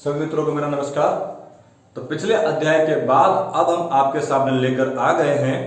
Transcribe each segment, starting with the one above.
सभी मित्रों को मेरा नमस्कार। तो पिछले अध्याय के बाद अब हम आपके सामने लेकर आ गए हैं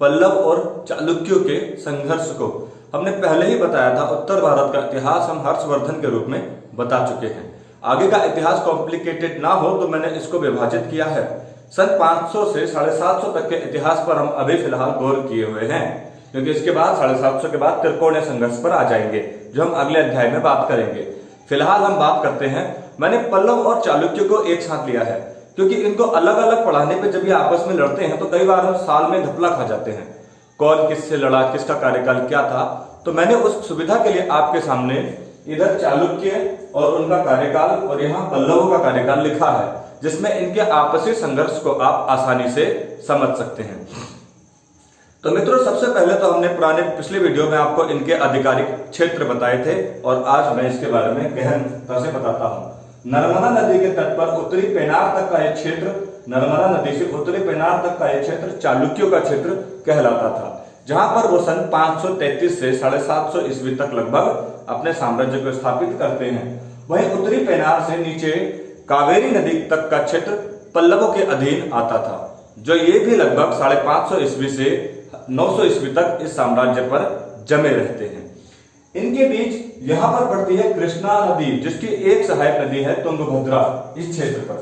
पल्लव और चालुक्यों के संघर्ष को। हमने पहले ही बताया था उत्तर भारत का इतिहास हम हर्षवर्धन के रूप में बता चुके हैं। आगे का इतिहास कॉम्प्लिकेटेड ना हो तो मैंने इसको विभाजित किया है। सन 500 से 750 तक के इतिहास पर हम अभी फिलहाल गौर किए हुए हैं, क्योंकि इसके बाद 750 के बाद त्रिकोणीय संघर्ष पर आ जाएंगे जो हम अगले अध्याय में बात करेंगे। फिलहाल हम बात करते हैं, मैंने पल्लव और चालुक्य को एक साथ लिया है क्योंकि इनको अलग अलग पढ़ाने पे जब ये आपस में लड़ते हैं तो कई बार हम साल में घपला खा जाते हैं, कौन किससे लड़ा, किसका कार्यकाल क्या था। तो मैंने उस सुविधा के लिए आपके सामने इधर चालुक्य और उनका कार्यकाल और यहाँ पल्लवों का कार्यकाल लिखा है, जिसमें इनके आपसी संघर्ष को आप आसानी से समझ सकते हैं। तो मित्रों, सबसे पहले तो हमने पिछले वीडियो में आपको इनके आधिकारिक क्षेत्र बताए थे और आज मैं इसके बारे में गहनता से बताता हूँ। नर्मदा नदी के तट पर उत्तरी पेनार तक का एक क्षेत्र, नर्मदा नदी से उत्तरी पेनार तक का एक क्षेत्र चालुक्यों का क्षेत्र कहलाता था, जहां पर वो सन 533 से 750 ईस्वी तक लगभग अपने साम्राज्य को स्थापित करते हैं। वहीं उत्तरी पेनार से नीचे कावेरी नदी तक का क्षेत्र पल्लवों के अधीन आता था, जो ये भी लगभग 550 ईस्वी से 900 ईस्वी तक इस साम्राज्य पर जमे रहते हैं। इनके बीच यहां पर पड़ती है कृष्णा नदी, जिसकी एक सहायक नदी है तुंगभद्रा इस क्षेत्र पर।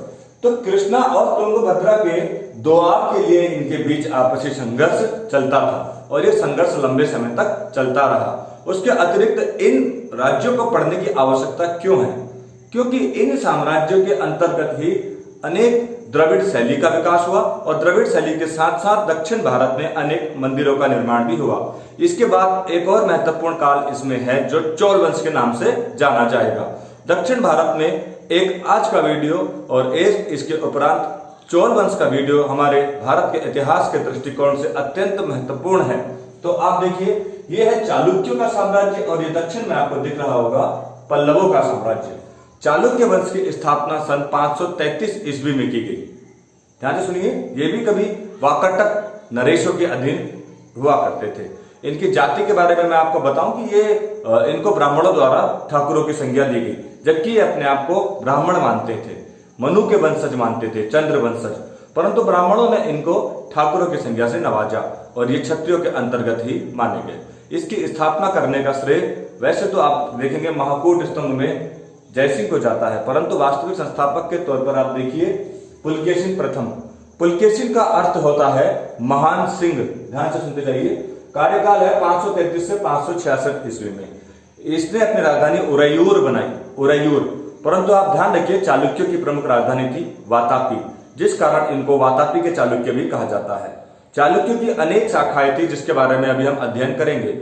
तो कृष्णा और तुंगभद्रा के दोआब के लिए इनके बीच आपसी संघर्ष चलता था और ये संघर्ष लंबे समय तक चलता रहा। उसके अतिरिक्त इन राज्यों को पढ़ने की आवश्यकता क्यों है? क्योंकि इन साम्राज्यों के अंतर्गत ही अनेक द्रविड़ शैली का विकास हुआ और द्रविड़ शैली के साथ साथ दक्षिण भारत में अनेक मंदिरों का निर्माण भी हुआ। इसके बाद एक और महत्वपूर्ण काल इसमें है जो चोल वंश के नाम से जाना जाएगा। दक्षिण भारत में एक आज का वीडियो और एक इसके उपरांत चोल वंश का वीडियो हमारे भारत के इतिहास के दृष्टिकोण से अत्यंत महत्वपूर्ण है। तो आप देखिए, ये है चालुक्यों का साम्राज्य और ये दक्षिण में आपको दिख रहा होगा पल्लवों का साम्राज्य। चालुक्य वंश की स्थापना सन 533 ईस्वी में की गई। ध्यान से सुनिए, ये भी कभी वाकाटक नरेशों के अधीन हुआ करते थे। इनकी जाति के बारे में मैं आपको बताऊं कि ये इनको ब्राह्मणों द्वारा ठाकुरों की संज्ञा दी गई, जबकि ये अपने आप को ब्राह्मण मानते थे, मनु के वंशज मानते थे, चंद्र वंशज। परंतु ब्राह्मणों ने इनको ठाकुरों की संज्ञा से नवाजा और ये क्षत्रियों के अंतर्गत ही माने गए। इसकी स्थापना करने का श्रेय वैसे तो आप देखेंगे महाकूट स्तंभ में जयसिंह को जाता है, परंतु वास्तविक संस्थापक के तौर पर आप देखिए पुलकेशिन प्रथम। पुलकेशिन का अर्थ होता है महान सिंह। ध्यान से सुनते जाइए। कार्यकाल है 533 से 566 ईस्वी में। इसने अपनी राजधानी उरैयूर बनाई, उरैयूर। परंतु आप ध्यान रखिए, चालुक्यों की प्रमुख राजधानी थी वातापी, जिस कारण इनको वातापी के चालुक्य भी कहा जाता है। चालुक्यों की अनेक शाखाएं थी जिसके बारे में अभी हम अध्ययन करेंगे।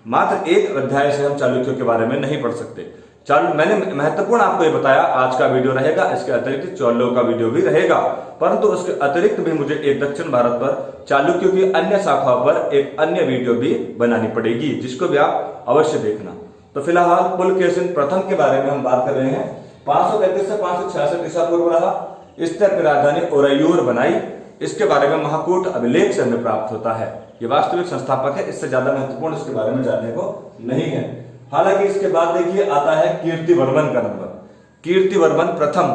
मात्र एक अध्याय से हम चालुक्यों के बारे में नहीं पढ़ सकते। मैंने महत्वपूर्ण आपको ये बताया, आज का वीडियो रहेगा, इसके अतिरिक्त चोलों का वीडियो भी रहेगा, परंतु उसके अतिरिक्त भी मुझे एक दक्षिण भारत पर चालुक्यों की अन्य शाखाओं पर एक अन्य वीडियो भी बनानी पड़ेगी, जिसको भी आप अवश्य देखना। तो फिलहाल पुलकेशिन प्रथम के बारे में हम बात कर रहे हैं। 533 से 566 ईसा पूर्व रहा। इसने अपनी राजधानी उरैयूर बनाई। इसके बारे में महाकूट अभिलेख से हमें प्राप्त होता है। ये वास्तविक संस्थापक है, इससे ज्यादा महत्वपूर्ण इसके बारे में जानने को नहीं है। हालांकि इसके बाद देखिए आता है कीर्तिवर्मन का नंबर। कीर्तिवर्मन प्रथम।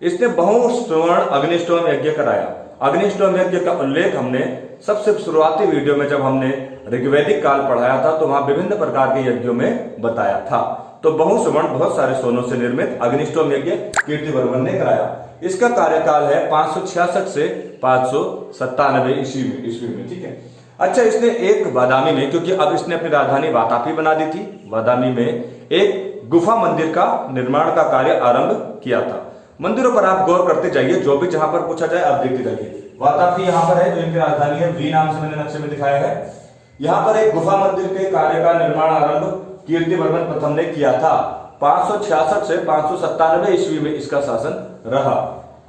इसने बहुश्रवण अग्निष्टोम यज्ञ कराया। अग्निष्टोम यज्ञ का उल्लेख हमने सबसे शुरुआती वीडियो में जब हमने ऋग्वैदिक काल पढ़ाया था तो वहां विभिन्न प्रकार के यज्ञों में बताया था। तो बहुश्रवण बहुत सारे सोनों से निर्मित अग्निष्टोम यज्ञ कीर्तिवर्मन ने कराया। इसका कार्यकाल है 566 से 597 ईस्वी में। ठीक है। अच्छा, इसने एक बादामी में, क्योंकि अब इसने अपनी राजधानी वातापी बना दी थी, बादामी में एक गुफा मंदिर का निर्माण का कार्य आरंभ किया था। मंदिरों पर आप गौर करते जाइए, जो भी जहां पर पूछा जाए आप देखते जाइए। वातापी यहां पर है जो इनकी राजधानी है, वी नाम से मैंने नक्शे में दिखाया है। यहां पर एक गुफा मंदिर के कार्य का निर्माण आरंभ कीर्तिवर्मन प्रथम ने किया था। 566 से 597 ईस्वी में इसका शासन रहा।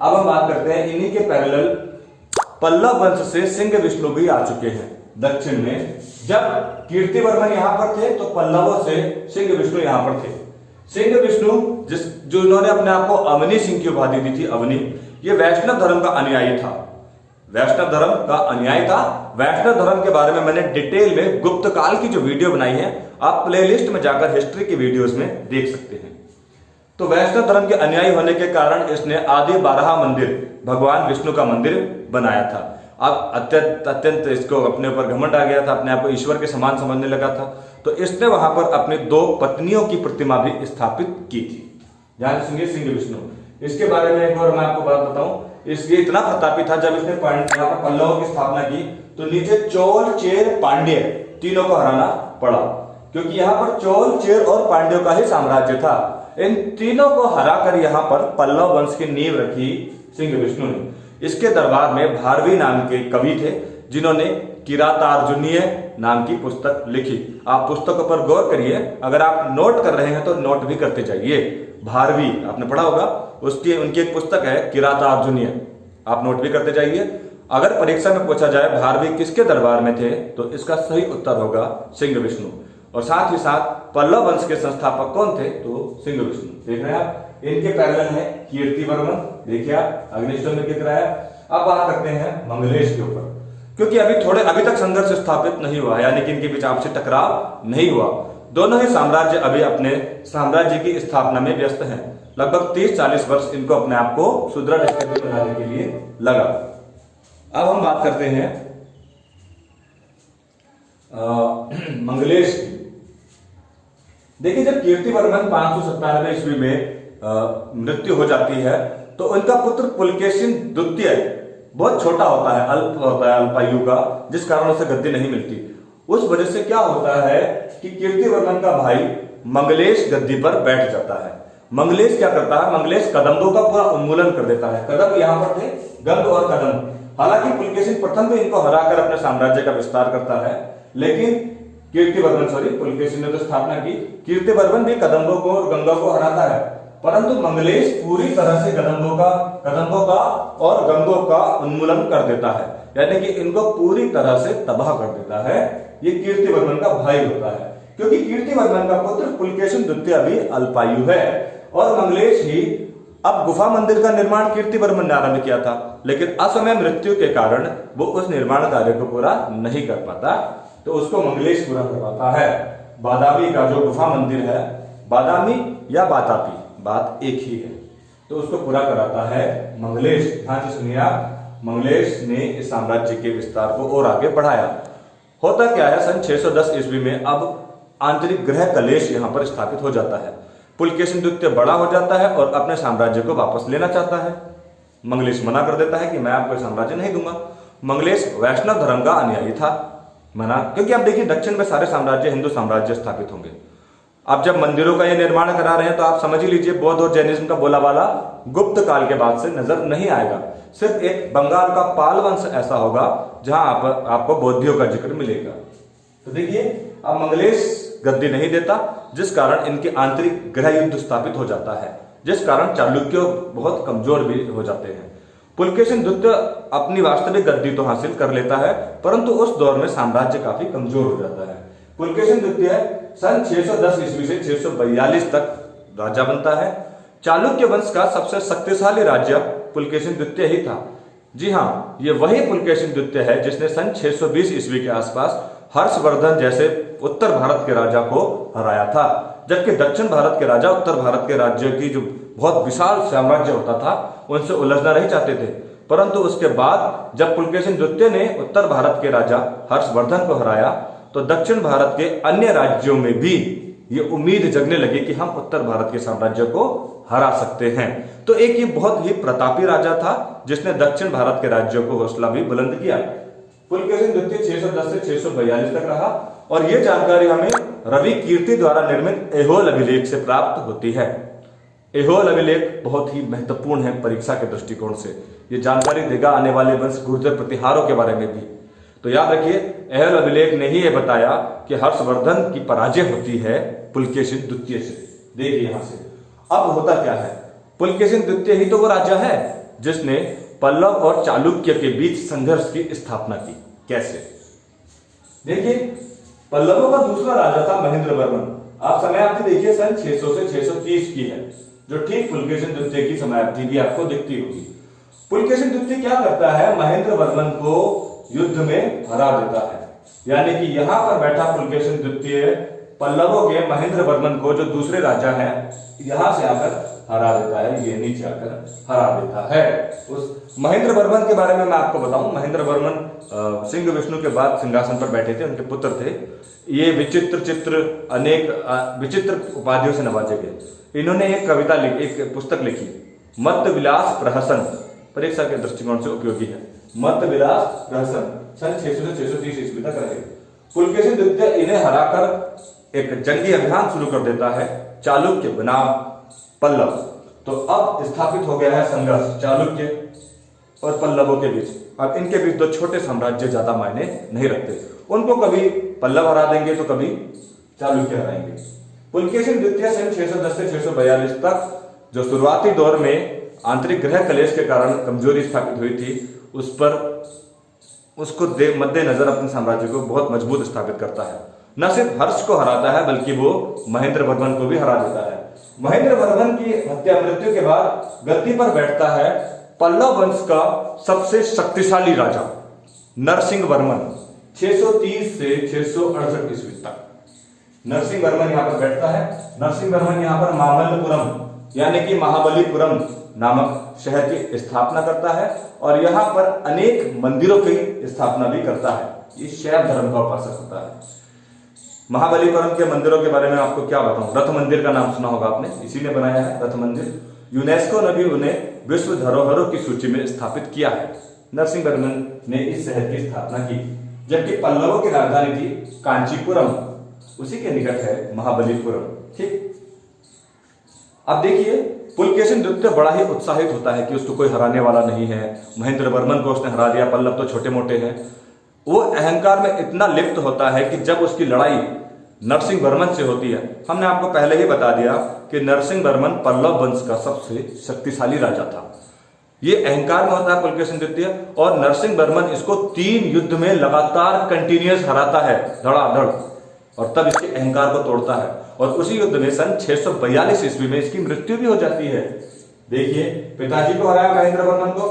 अब हम बात करते हैं इन्हीं के पैरेलल पल्लव वंश से सिंह विष्णु भी आ चुके हैं दक्षिण में। जब कीर्तिवर्मन यहां पर थे तो पल्लवों से सिंह विष्णु यहां पर थे। सिंह विष्णु जो इन्होंने अपने आप को अवनी सिंह की उपाधि दी थी, अवनी, ये वैष्णव धर्म का अनुयायी था। वैष्णव धर्म का अनुयायी था। वैष्णव धर्म के बारे में मैंने डिटेल में गुप्त काल की जो वीडियो बनाई है, आप प्लेलिस्ट में जाकर हिस्ट्री की वीडियोस में देख सकते हैं। तो वैष्णव धर्म के अनुयायी होने के कारण इसने आदि 12 मंदिर भगवान विष्णु का मंदिर बनाया था। अब अत्यंत इसको अपने ऊपर घमंड आ गया था, अपने आप को ईश्वर के समान समझने लगा था, तो इसने वहां पर अपनी 2 पत्नियों की प्रतिमा भी स्थापित की थी। ध्यान सुनिए, सिंह विष्णु, इसके बारे में एक और मैं आपको बात बताऊं, इसलिए इतना प्रतापी था, जब इसने यहाँ पर पल्लवों की स्थापना की तो नीचे चोल, चेर, पांड्य तीनों को हराना पड़ा, क्योंकि यहाँ पर चोल, चेर और पांड्यों का ही साम्राज्य था। इन तीनों को हराकर यहाँ पर पल्लव वंश की नींव रखी सिंह विष्णु ने। इसके दरबार में भारवी नाम के कवि थे, जिन्होंने किरातार्जुनीय नाम की पुस्तक लिखी। आप पुस्तकों पर गौर करिए, अगर आप नोट कर रहे हैं तो नोट भी करते जाइए। भारवी आपने पढ़ा होगा, उसकी उनकी एक पुस्तक है किरातार्जुनीय, आप नोट भी करते जाइए। अगर परीक्षा में पूछा जाए भारवी किसके दरबार में थे, तो इसका सही उत्तर होगा सिंह विष्णु। और साथ ही साथ पल्लव वंश के संस्थापक कौन थे, तो सिंह विष्णु। देख रहे हैं आप, इनके पैरेलल है कीर्तिवर्मन, देखिए आप अग्निष्टोम में कितना है। अब बात करते हैं मंगलेश के ऊपर, क्योंकि अभी तक संघर्ष स्थापित नहीं हुआ, यानी कि इनके बीच आपसी टकराव नहीं हुआ। दोनों ही साम्राज्य अभी अपने साम्राज्य की स्थापना में व्यस्त हैं। लगभग 30-40 वर्ष इनको अपने आप को सुदृढ़ स्थिति बनाने के लिए लगा। अब हम बात करते हैं मंगलेश की। देखिए, जब कीर्तिवर्मन 597 ईस्वी में मृत्यु हो जाती है, तो उनका पुत्र पुलकेशिन द्वितीय बहुत छोटा होता है, अल्प होता है, अल्पायु का, जिस कारण उसे गद्दी नहीं मिलती। उस वजह से क्या होता है कि कीर्तिवर्मन का भाई मंगलेश गद्दी पर बैठ जाता है। मंगलेश क्या करता है, मंगलेश कदंबों का पूरा उन्मूलन कर देता है। कदंब यहां पर थे, गंग और कदंब। हालांकि पुलकेशिन प्रथम भी इनको हराकर अपने साम्राज्य का विस्तार करता है, लेकिन पुलकेशिन ने तो स्थापना की, कीर्तिवर्मन भी कदंबों को और गंगा को हराता है, परंतु मंगलेश पूरी तरह से कदंबों का और गंगों का उन्मूलन कर देता है, यानी कि इनको पूरी तरह से तबाह कर देता है। ये कीर्तिवर्मन का भाई होता है, क्योंकि कीर्तिवर्मन का पुत्र पुलकेशिन द्वितीय भी अल्पायु है, और मंगलेश ही अब गुफा मंदिर का निर्माण कीर्तिवर्मन ने आरंभ किया था, लेकिन असमय मृत्यु के कारण वो उस निर्माण कार्य को पूरा नहीं कर पाता, तो उसको मंगलेश पूरा करवाता है। बादामी का जो गुफा मंदिर है, बादामी या बातापी, बात एक ही है, तो उसको पूरा कराता है मंगलेश। ध्यान से सुनिए आप, मंगलेश ने इस साम्राज्य के विस्तार को और आगे बढ़ाया। होता क्या है, सन 610 ईस्वी में अब आंतरिक ग्रह कलेश यहां पर स्थापित हो जाता है। पुलकेशिन द्वितीय बड़ा हो जाता है और अपने साम्राज्य को वापस लेना चाहता है। मंगलेश मना कर देता है कि मैं आपको साम्राज्य नहीं दूंगा। मंगलेश वैष्णव धर्म का अनुयायी था, मना, क्योंकि आप देखिए दक्षिण में सारे साम्राज्य हिंदू साम्राज्य स्थापित होंगे। अब जब मंदिरों का ये निर्माण करा रहे हैं, तो आप समझ ही लीजिए बौद्ध और जैनिज्म का बोलाबाला गुप्त काल के बाद से नजर नहीं आएगा। सिर्फ एक बंगाल का पाल वंश ऐसा होगा जहां आपको बौद्धियों का जिक्र मिलेगा। तो देखिए, अब मंगलेश गद्दी नहीं देता, जिस कारण इनके आंतरिक गृह युद्ध स्थापित हो जाता है, जिस कारण चालुक्य बहुत कमजोर भी हो जाते हैं। पुलकेशिन द्वितीय अपनी वास्तविक गद्दी तो हासिल कर लेता है, परंतु उस दौर में साम्राज्य काफी कमजोर हो जाता है। पुलकेशिन द्वितीय सन 610 ईस्वी से 642 तक राजा बनता है। चालुक्य वंश का सबसे शक्तिशाली राज्य पुलकेशिन द्वितीय ही था। जी हाँ, ये वही पुलकेशिन द्वितीय है जिसने सन 620 ईस्वी के आसपास हर्षवर्धन जैसे उत्तर भारत के राजा को हराया था, जबकि दक्षिण भारत के राजा उत्तर भारत के राज्यों की जो बहुत विशाल साम्राज्य होता था उनसे उलझना नहीं चाहते थे। परंतु उसके बाद जब पुलकेशिन द्वितीय ने उत्तर भारत के राजा हर्षवर्धन को हराया, तो दक्षिण भारत के अन्य राज्यों में भी ये उम्मीद जगने लगी कि हम उत्तर भारत के साम्राज्य को हरा सकते हैं। तो एक ये बहुत ही प्रतापी राजा था जिसने दक्षिण भारत के राज्यों को हौसला भी बुलंद किया। पुलकेशिन द्वितीय 610 से 642 तक रहा, और ये जानकारी हमें रवि कीर्ति द्वारा निर्मित ऐहोल अभिलेख से प्राप्त होती है। ऐहोल अभिलेख बहुत ही महत्वपूर्ण है परीक्षा के दृष्टिकोण से। ये जानकारी देगा आने वाले वंश गुर्जर प्रतिहारों के बारे में भी। तो याद रखिए, ऐहोल अभिलेख ने ही यह बताया कि हर्षवर्धन की पराजय होती है पुलकेशिन द्वितीय से। देखिए यहां से अब होता क्या है, पुलकेशिन द्वितीय ही तो वो राजा है जिसने पल्लव और चालुक्य के बीच संघर्ष की स्थापना की। कैसे? देखिए, पल्लवों का दूसरा राजा था महेंद्रवर्मन। आप समयावधि देखिए, सन 600 से 630 की है, जो ठीक पुलकेशिन द्वितीय की समयावधि भी आपको दिखती होगी। पुलकेशिन द्वितीय क्या करता है, महेंद्रवर्मन को युद्ध में हरा देता है, यानी कि यहां पर बैठा पुलकेशिन द्वितीय पल्लवों के महेंद्रवर्मन को, जो दूसरे राजा हैं, यहां से आकर हरा देता है, ये नीचे आकर हरा देता है। उस महेंद्र वर्मन के बारे में मैं आपको बताऊं, महेंद्र वर्मन सिंह विष्णु के बाद सिंहासन पर बैठे थे, उनके पुत्र थे। ये विचित्र चित्र अनेक विचित्र उपाधियों से नवाजे गए। इन्होंने एक कविता लिखी, एक पुस्तक लिखी, मत्त विलास प्रहसन, परीक्षा के दृष्टिकोण से उपयोगी है। मत्त विलास प्रहसन सन 600 से 630 ईस्वी तक रहे। पुलकेशिन द्वितीय इन्हें हराकर एक जंगी अभियान शुरू कर देता है चालुक्य बनाम पल्लव। तो अब स्थापित हो गया है संघर्ष चालुक्य और पल्लवों के बीच। अब इनके बीच दो छोटे साम्राज्य ज्यादा मायने नहीं रखते, उनको कभी पल्लव हरा देंगे तो कभी चालुक्य हराएंगे। पुलकेशिन द्वितीय सन 610 से 642 तक जो शुरुआती दौर में आंतरिक ग्रह कलेश के कारण कमजोरी स्थापित हुई थी, उस पर उसको मद्देनजर अपने साम्राज्य को बहुत मजबूत स्थापित करता है। न सिर्फ हर्ष को हराता है बल्कि वो महेंद्र वर्मन को भी हरा देता है। महेंद्र वर्मन की हत्या मृत्यु के बाद गद्दी पर बैठता है पल्लव वंश का सबसे शक्तिशाली राजा नरसिंह वर्मन 630 से 668 ईस्वी तक। नरसिंह वर्मन यहाँ पर बैठता है। नरसिंह वर्मन यहाँ पर मामल्लपुरम यानी कि महाबलीपुरम नामक शहर की स्थापना करता है और यहाँ पर अनेक मंदिरों की स्थापना भी करता है। ये शैव धर्म का उपासक होता है। महाबलीपुरम के मंदिरों के बारे में आपको क्या बताऊं, रथ मंदिर का नाम सुना होगा आपने, इसी ने बनाया है रथ मंदिर। यूनेस्को ने भी उन्हें विश्व धरोहरों की सूची में स्थापित किया है। नरसिंह वर्मन ने इस शहर की स्थापना की, जबकि पल्लवों की राजधानी थी कांचीपुरम, उसी के निकट है महाबलीपुरम। ठीक, अब देखिए पुलकेशिन द्वितीय बड़ा ही उत्साहित होता है कि उसको कोई हराने वाला नहीं है। महेंद्र वर्मन को उसने हरा दिया, पल्लव तो छोटे मोटे हैं। वो अहंकार में इतना लिप्त होता है कि जब उसकी लड़ाई नरसिंह वर्मन से होती है, हमने आपको पहले ही बता दिया कि नरसिंह वर्मन पल्लव वंश का सबसे शक्तिशाली राजा था। ये अहंकार में होता है पुलकेशिन द्वितीय, और नरसिंह वर्मन इसको 3 युद्ध में लगातार कंटिन्यूअस हराता है धड़ाधड़, और तब इसके अहंकार को तोड़ता है। और उसी युद्ध में सन 642 ईस्वी में इसकी मृत्यु भी हो जाती है। देखिए, पिताजी को हराया महेंद्र वर्मन को,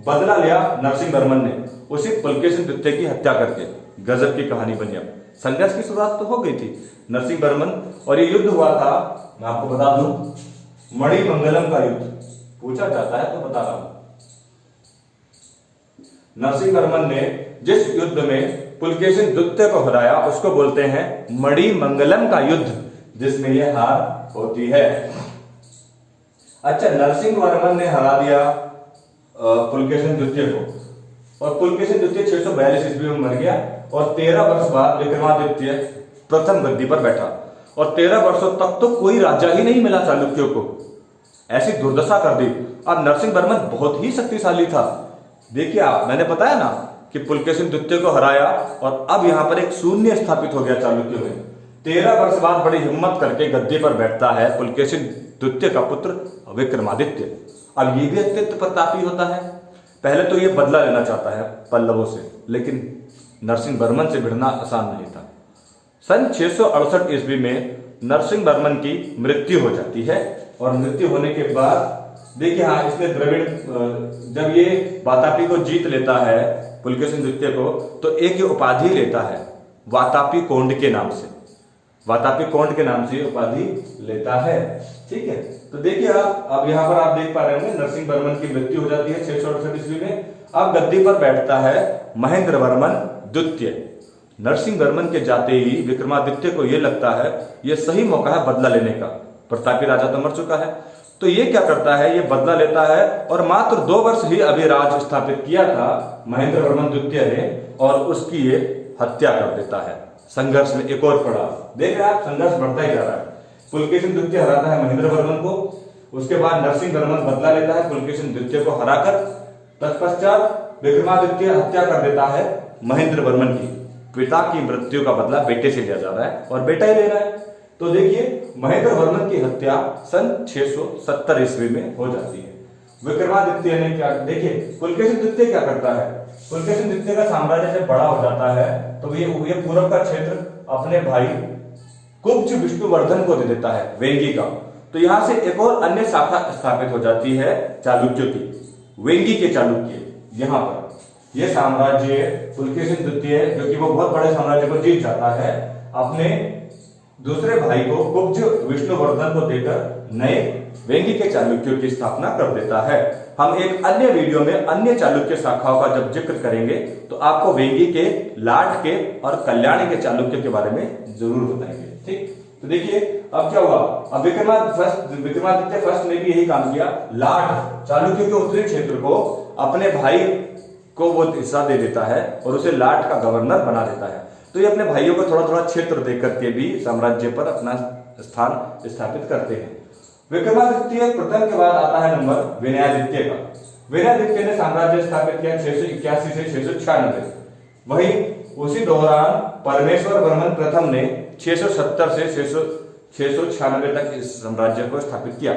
बदला लिया नरसिंह वर्मन ने उसी पुलकेशिन द्वितीय की हत्या करके। गजब की कहानी बनी। अब संघर्ष की शुरुआत तो हो गई थी नरसिंह वर्मन, और ये युद्ध हुआ था, मैं आपको बता दूं, मणिमंगलम का युद्ध। पूछा जाता है तो बता रहा हूं। नरसिंह वर्मन ने जिस युद्ध में पुलकेशिन द्वितीय को हराया उसको बोलते हैं मणिमंगलम का युद्ध, जिसमें यह हार होती है। अच्छा, नरसिंह वर्मन ने हरा दिया पुलकेशिन द्वितीय को, और पुलकेशिन द्वितीय 642 ईस्वी में मर गया, और 13 वर्ष बाद विक्रमादित्य प्रथम गद्दी पर बैठा, और 13 वर्षों तक तो कोई राजा ही नहीं मिला चालुक्यों को। ऐसी दुर्दशा कर दी। अब नरसिंह वर्मन बहुत ही शक्तिशाली था। देखिए आप, मैंने बताया ना कि पुलकेशिन द्वितीय को हराया, और अब यहां पर एक शून्य स्थापित हो गया चालुक्यों में। 13 वर्ष बाद बड़ी हिम्मत करके गद्दी पर बैठता है पुलकेशिन द्वितीय का पुत्र विक्रमादित्य। अब ये भी अत्यंत प्रतापी होता है। पहले तो ये बदला लेना चाहता है पल्लवों से, लेकिन नरसिंह वर्मन से भिड़ना आसान नहीं था। सन 668 ईस्वी में नरसिंह वर्मन की मृत्यु हो जाती है, और मृत्यु होने के बाद देखिए, हाँ, इसने द्रविड़, जब ये वातापी को जीत लेता है पुलकेशिन द्वितीय को, तो एक उपाधि लेता है वातापी कोंड के नाम से। वातापी कोंड के नाम से उपाधि लेता है। ठीक है, तो देखिए आप, अब यहाँ पर आप देख पा रहे होंगे नरसिंह वर्मन की मृत्यु हो जाती है 668 ईस्वी में। अब गद्दी पर बैठता है महेंद्र वर्मन द्वितीय। नरसिंह वर्मन के जाते ही विक्रमादित्य को यह लगता है यह सही मौका है बदला लेने का, प्रतापी राजा तो मर चुका है। तो ये क्या करता है, ये बदला लेता है, और मात्र 2 वर्ष ही अभी राज स्थापित किया था महेंद्र वर्मन द्वितीय ने, और उसकी ये हत्या कर देता है। संघर्ष में एक और पड़ाव, देख रहे हैं आप, संघर्ष बढ़ता ही जा रहा है। पुलकेशिन द्वितीय हराता है महेंद्र वर्मन को, उसके बाद नरसिंह वर्मन बदला लेता है पुलकेशिन द्वितीय को हराकर। तत्पश्चात विक्रमादित्य हत्या कर देता है महेंद्र वर्मन की। पिता की मृत्यु का बदला बेटे से लिया जा रहा है, और बेटा ही ले रहा है। तो देखिए, महेंद्र वर्मन की हत्या सन 670 ईस्वी में हो जाती है। विक्रमादित्य ने क्या, देखिए पुलकेशिन द्वितीय क्या करता है, पुलकेशिन द्वितीय का साम्राज्य जब बड़ा हो जाता है तो ये पूर्व का क्षेत्र अपने भाई कुब्ज विष्णुवर्धन को दे देता है, वेंगी का। तो यहां से एक और अन्य शाखा स्थापित हो जाती है चालुक्यों की, वेंगी के चालुक्य। यहाँ पर यह साम्राज्य पुलकेशिन द्वितीय, क्योंकि वो बहुत बड़े साम्राज्य को जीत जाता है, अपने दूसरे भाई को कुब्ज विष्णुवर्धन को देकर नए वेंगी के चालुक्यों की स्थापना कर देता है। हम एक अन्य वीडियो में अन्य चालुक्य शाखाओं का जब जिक्र करेंगे तो आपको वेंगी के, लाट के और कल्याणी के चालुक्य के बारे में जरूर बताएंगे। ठीक, तो देखिए अब क्या हुआ, अब विक्रमादित्य फर्स्ट ने भी यही काम किया। लाट चालुक्य के उत्तरी क्षेत्र को अपने भाई को वो हिस्सा दे देता है और उसे लाट का गवर्नर बना देता है। तो ये अपने भाइयों को थोड़ा थोड़ा क्षेत्र दे करके भी साम्राज्य पर अपना स्थान स्थापित करते हैं। विक्रमादित्य प्रथम के बाद आता है नंबर विनयादित्य का। विनयादित्य ने साम्राज्य स्थापित किया 681 से 696। वहीं उसी दौरान परमेश्वर वर्मन प्रथम ने 670 से 696 तक इस साम्राज्य को स्थापित किया।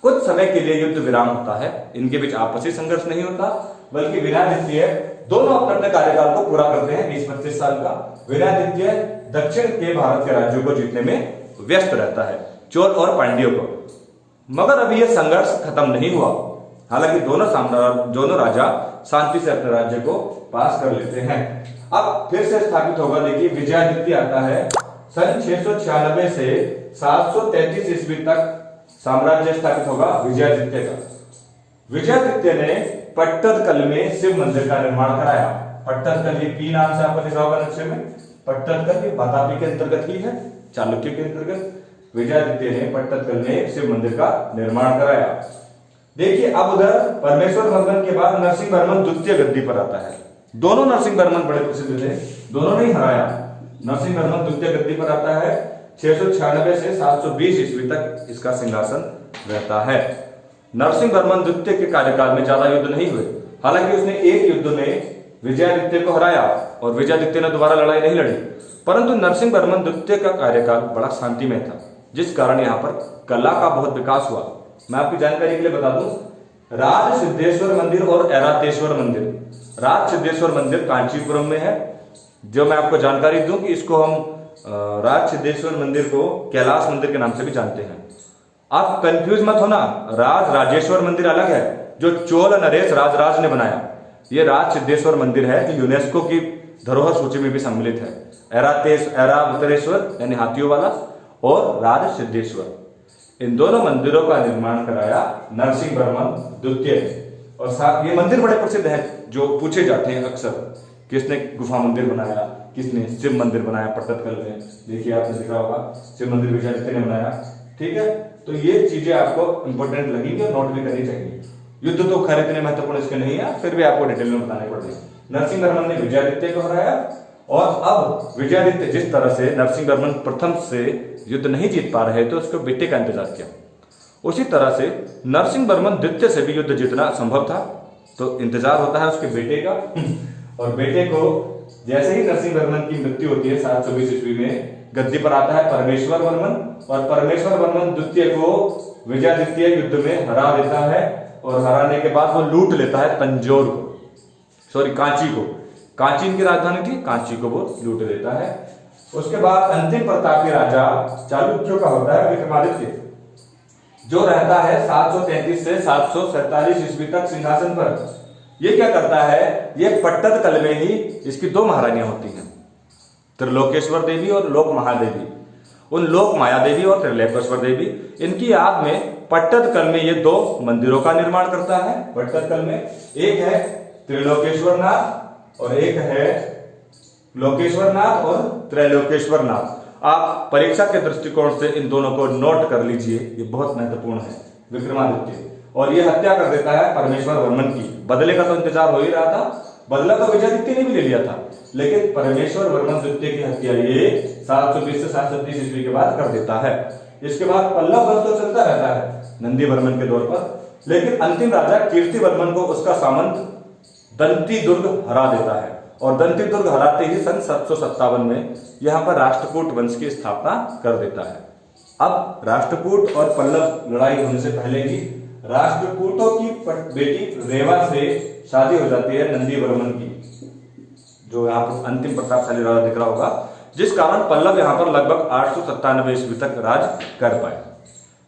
कुछ समय के लिए युद्ध विराम होता है, इनके बीच आपसी संघर्ष नहीं होता, बल्कि विनयादित्य दोनों अपने अपने कार्यकाल को पूरा करते हैं 20-25 साल का। विनयादित्य दक्षिण के भारत के राज्यों को जीतने में व्यस्त रहता है, चोल और पांड्यों को। मगर अभी यह संघर्ष खत्म नहीं हुआ। हालांकि दोनों राजा शांति से अपने राज्य को पास कर लेते हैं। अब फिर से स्थापित होगा, देखिए विजयादित्य आता है सन 696 से 733 ईस्वी तक साम्राज्य स्थापित होगा विजयादित्य का। विजयादित्य ने पट्टदकल में शिव मंदिर का निर्माण कराया। पट्टदकल, ये पी नाम से आपको दिखा होगा नक्शे में। पट्टदकल ये वातापी के अंतर्गत ही है, चालुक्य के अंतर्गत। विजयादित्य ने पट्टदकल में शिव मंदिर का निर्माण कराया। देखिए अब उधर परमेश्वर वर्मन के बाद नरसिंह वर्मन द्वितीय गद्दी पर आता है। दोनों नरसिंह वर्मन बड़े प्रसिद्ध थे, दोनों ने हराया। नरसिंह वर्मन द्वितीय गद्दी पर आता है 696 से 720 ईस्वी तक इसका सिंहासन रहता है। नरसिंह वर्मन द्वितीय के कार्यकाल में ज्यादा युद्ध नहीं हुए। हालांकि उसने एक युद्ध में विजयादित्य को हराया और विजयादित्य ने दोबारा लड़ाई नहीं लड़ी, परंतु नरसिंह वर्मन द्वितीय का कार्यकाल बड़ा शांतिमय था, जिस कारण यहाँ पर कला का बहुत विकास हुआ। मैं आपकी जानकारी के लिए बता दूं, राज सिद्धेश्वर मंदिर और ऐरातेश्वर मंदिर। राज सिद्धेश्वर मंदिर कांचीपुरम में है। जो मैं आपको जानकारी दूं कि इसको हम राज सिद्धेश्वर मंदिर को कैलाश मंदिर के नाम से भी जानते हैं। आप कंफ्यूज मत होना, राज राजेश्वर मंदिर अलग है, जो चोल नरेश राजराज ने बनाया। ये राज सिद्धेश्वर मंदिर है जो यूनेस्को की धरोहर सूची में भी सम्मिलित है। ऐरावतेश्वर यानी हाथियों वाला और राज सिद्धेश्वर, इन दोनों मंदिरों का निर्माण कराया नरसिंह वर्मन द्वितीय ने। और साथ ये मंदिर बड़े प्रसिद्ध हैं, जो पूछे जाते हैं अक्सर, किसने गुफा मंदिर बनाया, किसने शिव मंदिर बनाया पट्टदकल में। देखिए आपने देखा होगा शिव मंदिर विजयादित्य ने बनाया। ठीक है, तो ये चीजें आपको इंपोर्टेंट लगेंगी और नोट भी करनी चाहिए। युद्ध तो खैर इतने महत्वपूर्ण इसके नहीं है, फिर भी आपको डिटेल में बताने पड़ेंगे। नरसिंह वर्मन ने विजयादित्य को हराया और अब विजयादित्य जिस तरह से नरसिंह वर्मन प्रथम से युद्ध नहीं जीत पा रहे थे, उसके बेटे का इंतजार किया। उसी तरह से नरसिंह वर्मन द्वितीय से भी युद्ध जीतना असंभव था, तो इंतजार होता है उसके बेटे का। और बेटे को जैसे ही नरसिंह वर्मन की मृत्यु होती है 720 ईस्वी में, गद्दी पर आता है परमेश्वर वर्मन। और परमेश्वर वर्मन द्वितीय को विजयादित्य युद्ध में हरा देता है और हराने के बाद वो लूट लेता है तंजौर को, सॉरी कांची को। कांची इनकी राजधानी थी, कांची को वो लूट लेता है। उसके बाद अंतिम प्रतापी राजा चालुक्यों का होता है विक्रमादित्य, जो रहता है 733 से 747 ईस्वी तक सिंहासन पर। ये क्या करता है, ये पट्टदकल में ही इसकी दो महारानियां होती हैं, त्रिलोकेश्वर देवी और लोक महादेवी। उन लोक माया देवी और त्रिलोकेश्वर देवी, इनकी याद में पट्टदकल में ये दो मंदिरों का निर्माण करता है। पट्टदकल में एक है त्रिलोकेश्वर नाथ और एक है लोकेश्वर नाथ और त्रैलोकेश्वर नाथ। आप परीक्षा के दृष्टिकोण से इन दोनों को नोट कर लीजिए, ये बहुत महत्वपूर्ण है। विक्रमादित्य, और ये हत्या कर देता है परमेश्वर वर्मन की। बदले का तो इंतजार हो ही रहा था, बदला तो विजयादित्य ने भी ले लिया था, लेकिन परमेश्वर वर्मन द्वितीय की हत्या ये 720 से 737 ईस्वी के बाद कर देता है। इसके बाद पल्लव वंश तो चलता रहता है नंदी वर्मन के दौर पर, लेकिन अंतिम राजा कीर्ति वर्मन को उसका सामंत दंती दुर्ग हरा देता है। और दंती दुर्ग हराते ही सन 757 में यहाँ पर राष्ट्रकूट वंश की स्थापना कर देता है। अब राष्ट्रकूट और पल्लव लड़ाई होने से पहले ही राष्ट्रकूटों की बेटी रेवा से शादी हो जाती है नंदी वर्मन की, जो यहाँ पर अंतिम प्रतापशाली राजा दिख रहा होगा, जिस कारण पल्लव यहाँ पर लगभग 897 ईस्वी तक राज कर पाए।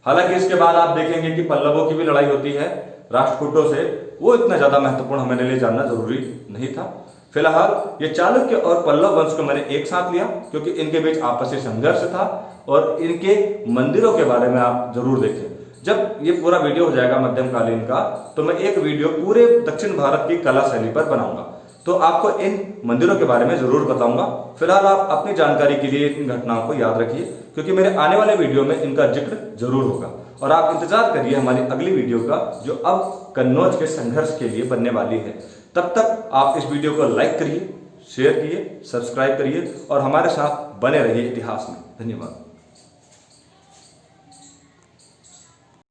हालांकि इसके बाद आप देखेंगे कि पल्लवों की भी लड़ाई होती है राष्ट्रकूटों से, वो इतना ज्यादा महत्वपूर्ण हमारे लिए जानना जरूरी नहीं था। फिलहाल ये चालुक्य और पल्लव वंश को मैंने एक साथ लिया क्योंकि इनके बीच आपसी संघर्ष था और इनके मंदिरों के बारे में आप जरूर देखें। जब ये पूरा वीडियो हो जाएगा मध्यमकालीन का, तो मैं एक वीडियो पूरे दक्षिण भारत की कला शैली पर बनाऊंगा, तो आपको इन मंदिरों के बारे में जरूर बताऊंगा। फिलहाल आप अपनी जानकारी के लिए इन घटनाओं को याद रखिए क्योंकि मेरे आने वाले वीडियो में इनका जिक्र जरूर होगा। और आप इंतजार करिए हमारी अगली वीडियो का, जो अब कन्नौज के संघर्ष के लिए बनने वाली है। तब तक आप इस वीडियो को लाइक करिए, शेयर किए, सब्सक्राइब करिए और हमारे साथ बने रहिए इतिहास में। धन्यवाद।